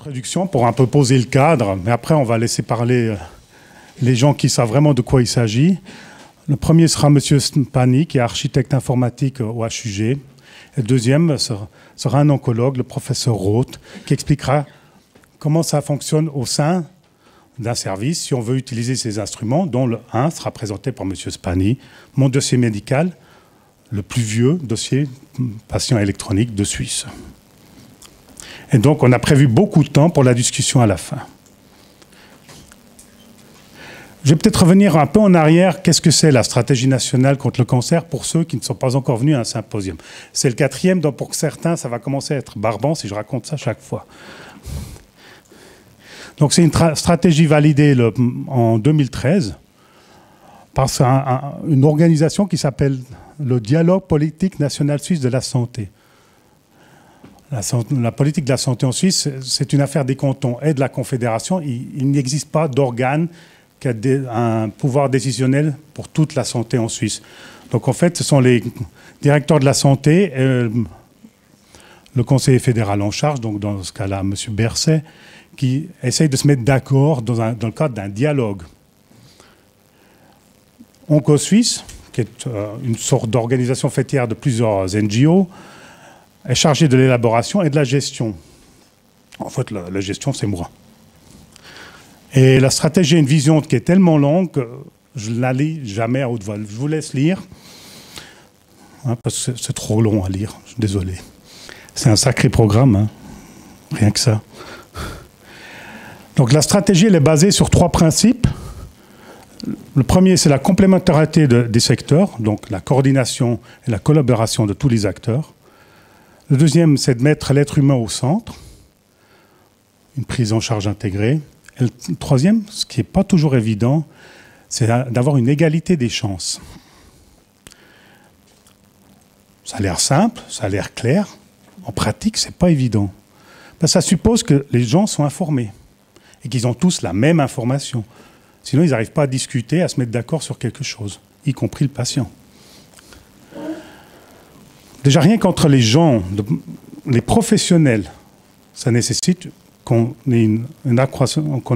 Introduction pour un peu poser le cadre, mais après on va laisser parler les gens qui savent vraiment de quoi il s'agit. Le premier sera M. Spani, qui est architecte informatique au HUG. Et le deuxième sera un oncologue, le professeur Roth, qui expliquera comment ça fonctionne au sein d'un service si on veut utiliser ces instruments, dont le 1 sera présenté par M. Spani, mon dossier médical, le plus vieux dossier patient électronique de Suisse. Et donc, on a prévu beaucoup de temps pour la discussion à la fin. Je vais peut-être revenir un peu en arrière. Qu'est-ce que c'est la stratégie nationale contre le cancer pour ceux qui ne sont pas encore venus à un symposium? C'est le 4e, donc pour certains, ça va commencer à être barbant si je raconte ça chaque fois. Donc, c'est une stratégie validée en 2013 par une organisation qui s'appelle le Dialogue politique national suisse de la santé. La politique de la santé en Suisse, c'est une affaire des cantons et de la Confédération. Il n'existe pas d'organe qui a un pouvoir décisionnel pour toute la santé en Suisse. Donc en fait, ce sont les directeurs de la santé et le conseiller fédéral en charge, donc dans ce cas-là, M. Berset, qui essayent de se mettre d'accord dans le cadre d'un dialogue. OncoSuisse, qui est une sorte d'organisation fêtière de plusieurs NGO, est chargé de l'élaboration et de la gestion. En fait, la gestion, c'est moi. Et la stratégie a une vision qui est tellement longue que je ne la lis jamais à haute voix. Je vous laisse lire, hein, parce que c'est trop long à lire. Je suis désolé. C'est un sacré programme, hein, rien que ça. Donc la stratégie, elle est basée sur 3 principes. Le premier, c'est la complémentarité des secteurs, donc la coordination et la collaboration de tous les acteurs. Le deuxième, c'est de mettre l'être humain au centre, une prise en charge intégrée. Et le troisième, ce qui n'est pas toujours évident, c'est d'avoir une égalité des chances. Ça a l'air simple, ça a l'air clair. En pratique, ce n'est pas évident. Parce que ça suppose que les gens sont informés et qu'ils ont tous la même information. Sinon, ils n'arrivent pas à discuter, à se mettre d'accord sur quelque chose, y compris le patient. Déjà, rien qu'entre les gens, les professionnels, ça nécessite qu'on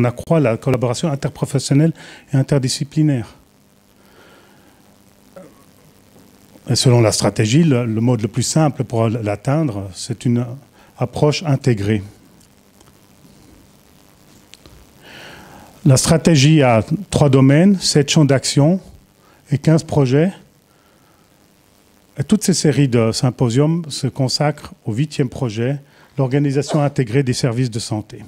accroît la collaboration interprofessionnelle et interdisciplinaire. Et selon la stratégie, le mode le plus simple pour l'atteindre, c'est une approche intégrée. La stratégie a 3 domaines, 7 champs d'action et 15 projets. Et toutes ces séries de symposiums se consacrent au 8e projet, l'organisation intégrée des services de santé.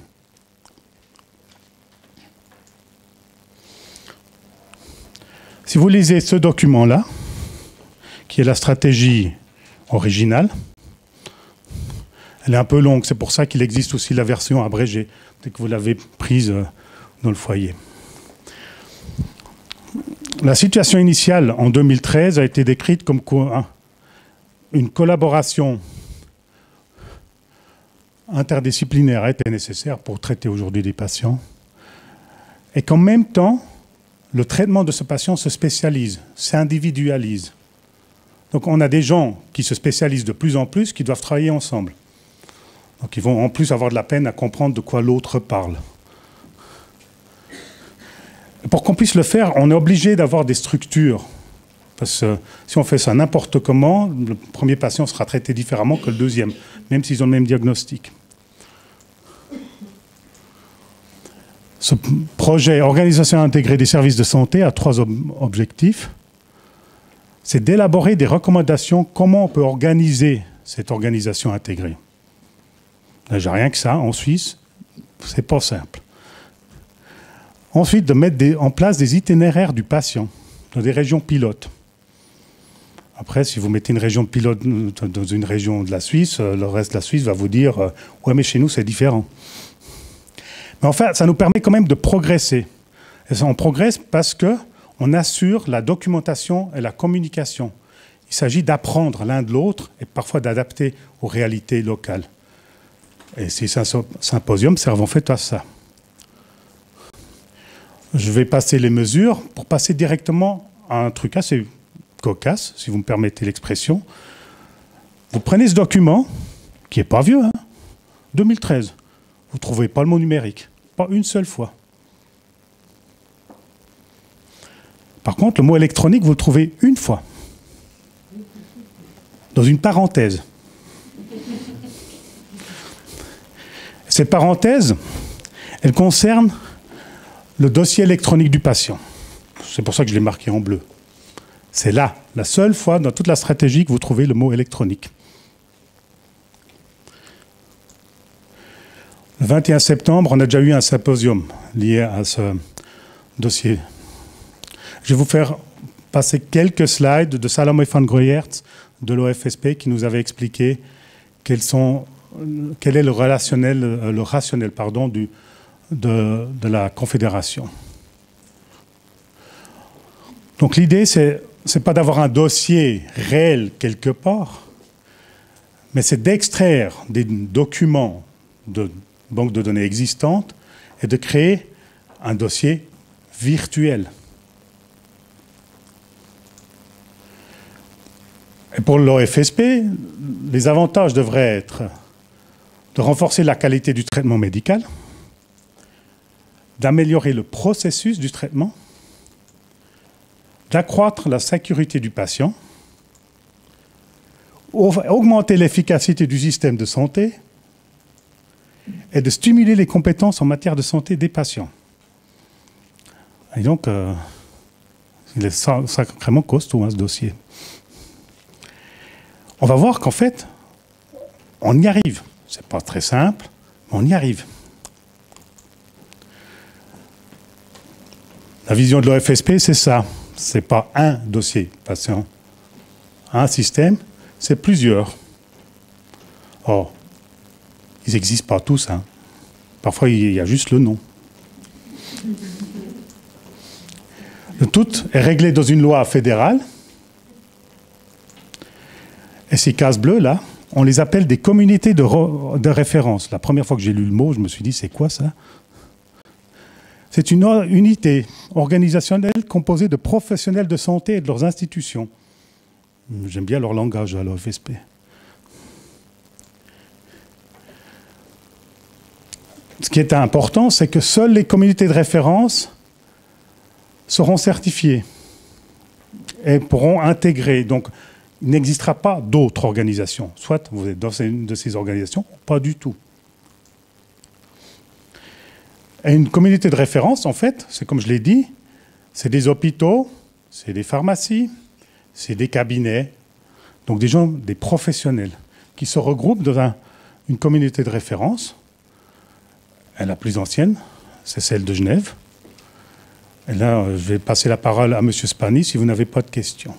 Si vous lisez ce document-là, qui est la stratégie originale, elle est un peu longue, c'est pour ça qu'il existe aussi la version abrégée, dès que vous l'avez prise dans le foyer. La situation initiale en 2013 a été décrite comme une collaboration interdisciplinaire était nécessaire pour traiter aujourd'hui des patients et qu'en même temps, le traitement de ce patient se spécialise, s'individualise. Donc on a des gens qui se spécialisent de plus en plus, qui doivent travailler ensemble. Donc ils vont en plus avoir de la peine à comprendre de quoi l'autre parle. Pour qu'on puisse le faire, on est obligé d'avoir des structures. Parce que si on fait ça n'importe comment, le premier patient sera traité différemment que le deuxième, même s'ils ont le même diagnostic. Ce projet Organisation intégrée des services de santé a 3 objectifs. C'est d'élaborer des recommandations comment on peut organiser cette organisation intégrée. Déjà rien que ça, en Suisse, c'est pas simple. Ensuite, de mettre en place des itinéraires du patient dans des régions pilotes. Après, si vous mettez une région pilote dans une région de la Suisse, le reste de la Suisse va vous dire « Ouais, mais chez nous, c'est différent ». Mais enfin, ça nous permet quand même de progresser. Et ça, on progresse parce qu'on assure la documentation et la communication. Il s'agit d'apprendre l'un de l'autre et parfois d'adapter aux réalités locales. Et ces symposiums servent en fait à ça. Je vais passer les mesures pour passer directement à un truc assez cocasse, si vous me permettez l'expression. Vous prenez ce document, qui n'est pas vieux, hein, 2013. vous ne trouvez pas le mot numérique. Pas une seule fois. Par contre, le mot électronique, vous le trouvez une fois. Dans une parenthèse. Cette parenthèse, elle concerne le dossier électronique du patient. C'est pour ça que je l'ai marqué en bleu. C'est là, la seule fois dans toute la stratégie que vous trouvez le mot électronique. Le 21 septembre, on a déjà eu un symposium lié à ce dossier. Je vais vous faire passer quelques slides de Salomé van Gruyert de l'OFSP qui nous avait expliqué quel est le rationnel de la Confédération. Donc l'idée, c'est pas d'avoir un dossier réel quelque part, mais c'est d'extraire des documents de banques de données existantes et de créer un dossier virtuel. Et pour l'OFSP, les avantages devraient être de renforcer la qualité du traitement médical, d'améliorer le processus du traitement, d'accroître la sécurité du patient, augmenter l'efficacité du système de santé et de stimuler les compétences en matière de santé des patients. Et donc, il est sacrément costaud, ce dossier. On va voir qu'en fait, on y arrive. C'est pas très simple, mais on y arrive. La vision de l'OFSP, c'est ça. Ce n'est pas un dossier patient, un système, c'est plusieurs. Or, ils n'existent pas tous. Parfois, il y a juste le nom. Le tout est réglé dans une loi fédérale. Et ces cases bleues, là, on les appelle des communautés de référence. La première fois que j'ai lu le mot, je me suis dit, c'est quoi ça ? C'est une unité organisationnelle composée de professionnels de santé et de leurs institutions. J'aime bien leur langage à l'OFSP. Ce qui est important, c'est que seules les communautés de référence seront certifiées et pourront intégrer. Donc, il n'existera pas d'autres organisations. Soit vous êtes dans une de ces organisations, pas du tout. Et une communauté de référence, en fait, c'est comme je l'ai dit, c'est des hôpitaux, c'est des pharmacies, c'est des cabinets, donc des gens, des professionnels, qui se regroupent dans une communauté de référence. Et la plus ancienne, c'est celle de Genève. Et là, je vais passer la parole à M. Spani si vous n'avez pas de questions.